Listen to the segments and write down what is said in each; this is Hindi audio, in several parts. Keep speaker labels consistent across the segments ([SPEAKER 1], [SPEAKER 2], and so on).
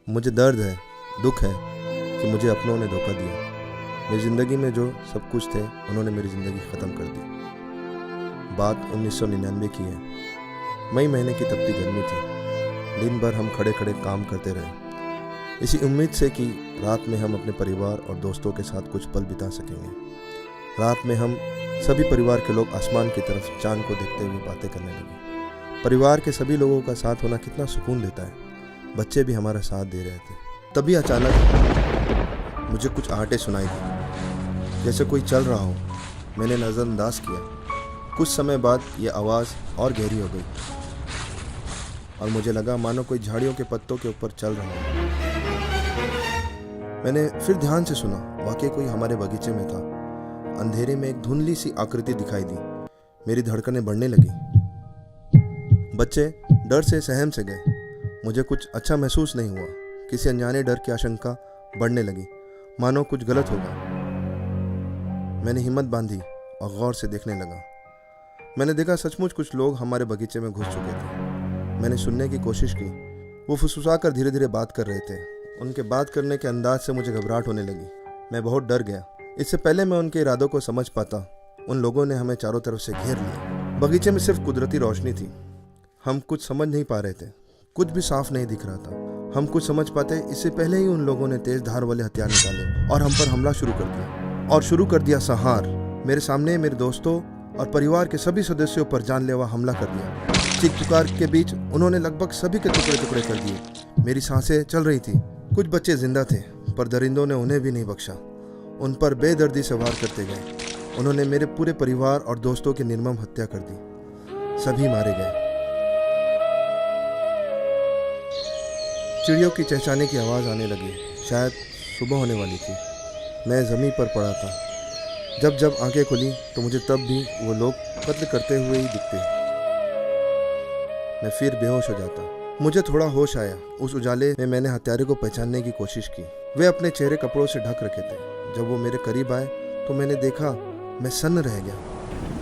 [SPEAKER 1] मुझे दर्द है, दुख है कि मुझे अपनों ने धोखा दिया। मेरी ज़िंदगी में जो सब कुछ थे उन्होंने मेरी ज़िंदगी ख़त्म कर दी। बात 1999 की है। मई महीने की तपती गर्मी थी। दिन भर हम खड़े खड़े काम करते रहे, इसी उम्मीद से कि रात में हम अपने परिवार और दोस्तों के साथ कुछ पल बिता सकेंगे। रात में हम सभी परिवार के लोग आसमान की तरफ चांद को देखते हुए बातें करने लगे। परिवार के सभी लोगों का साथ होना कितना सुकून देता है। बच्चे भी हमारा साथ दे रहे थे। तभी अचानक मुझे कुछ आहटें सुनाई दी, जैसे कोई चल रहा हो। मैंने नज़रअंदाज किया। कुछ समय बाद ये आवाज़ और गहरी हो गई और मुझे लगा मानो कोई झाड़ियों के पत्तों के ऊपर चल रहा हो। मैंने फिर ध्यान से सुना। वाकई कोई हमारे बगीचे में था। अंधेरे में एक धुंधली सी आकृति दिखाई दी। मेरी धड़कनें बढ़ने लगी। बच्चे डर से सहम से गए। मुझे कुछ अच्छा महसूस नहीं हुआ। किसी अनजाने डर की आशंका बढ़ने लगी, मानो कुछ गलत होगा। मैंने हिम्मत बांधी और गौर से देखने लगा। मैंने देखा सचमुच कुछ लोग हमारे बगीचे में घुस चुके थे। मैंने सुनने की कोशिश की। वो फुसफुसाकर धीरे धीरे बात कर रहे थे। उनके बात करने के अंदाज से मुझे घबराहट होने लगी। मैं बहुत डर गया। इससे पहले मैं उनके इरादों को समझ पाता, उन लोगों ने हमें चारों तरफ से घेर लिया। बगीचे में सिर्फ कुदरती रोशनी थी। हम कुछ समझ नहीं पा रहे थे। कुछ भी साफ नहीं दिख रहा था। हम कुछ समझ पाते इससे पहले ही उन लोगों ने तेज धार वाले हथियार निकाले और हम पर हमला शुरू कर दिया संहार। मेरे सामने मेरे दोस्तों और परिवार के सभी सदस्यों पर जानलेवा हमला कर दिया। चीख पुकार के बीच उन्होंने लगभग सभी के टुकड़े टुकड़े कर दिए। मेरी सांसें चल रही थी। कुछ बच्चे जिंदा थे, पर दरिंदों ने उन्हें भी नहीं बख्शा। उन पर बेदर्दी से वार करते गए। उन्होंने मेरे पूरे परिवार और दोस्तों की निर्मम हत्या कर दी। सभी मारे गए। चिड़ियों की चहचहाने की आवाज़ आने लगी। शायद सुबह होने वाली थी। मैं ज़मीन पर पड़ा था। जब जब आंखें खुली तो मुझे तब भी वो लोग कत्ल करते हुए ही दिखते। मैं फिर बेहोश हो जाता। मुझे थोड़ा होश आया। उस उजाले में मैंने हत्यारे को पहचानने की कोशिश की। वे अपने चेहरे कपड़ों से ढक रखे थे। जब वो मेरे करीब आए तो मैंने देखा मैं सन्न रह गया।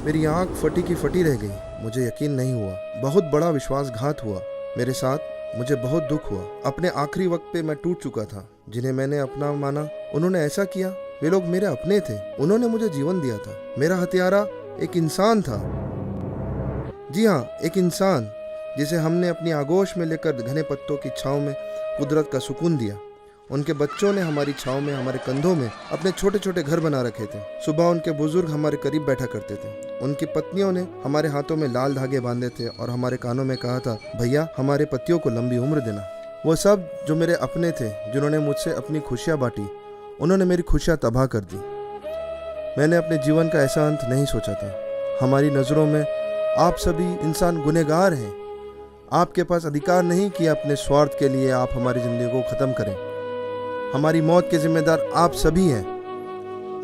[SPEAKER 1] मेरी आंख फटी की फटी रह गई। मुझे यकीन नहीं हुआ। बहुत बड़ा विश्वासघात हुआ मेरे साथ। मुझे बहुत दुख हुआ। अपने आखिरी वक्त पे मैं टूट चुका था। जिन्हें मैंने अपना माना उन्होंने ऐसा किया। वे लोग मेरे अपने थे। उन्होंने मुझे जीवन दिया था। मेरा हत्यारा एक इंसान था। जी हाँ, एक इंसान जिसे हमने अपनी आगोश में लेकर घने पत्तों की छांव में कुदरत का सुकून दिया। उनके बच्चों ने हमारी छांव में हमारे कंधों में अपने छोटे छोटे घर बना रखे थे। सुबह उनके बुजुर्ग हमारे करीब बैठा करते थे। उनकी पत्नियों ने हमारे हाथों में लाल धागे बांधे थे और हमारे कानों में कहा था, भैया हमारे पतियों को लंबी उम्र देना। वो सब जो मेरे अपने थे, जिन्होंने मुझसे अपनी खुशियाँ बांटी, उन्होंने मेरी खुशियाँ तबाह कर दी। मैंने अपने जीवन का ऐसा अंत नहीं सोचा था। हमारी नज़रों में आप सभी इंसान गुनहगार हैं। आपके पास अधिकार नहीं कि अपने स्वार्थ के लिए आप हमारी ज़िंदगी को ख़त्म करें। हमारी मौत के जिम्मेदार आप सभी हैं।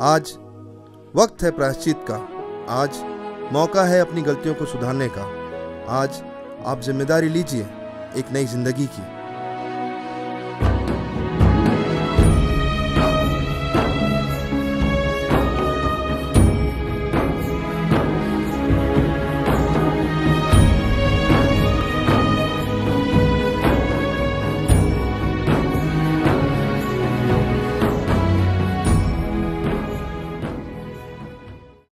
[SPEAKER 1] आज वक्त है प्रायश्चित का। आज मौका है अपनी गलतियों को सुधारने का। आज आप जिम्मेदारी लीजिए एक नई जिंदगी की।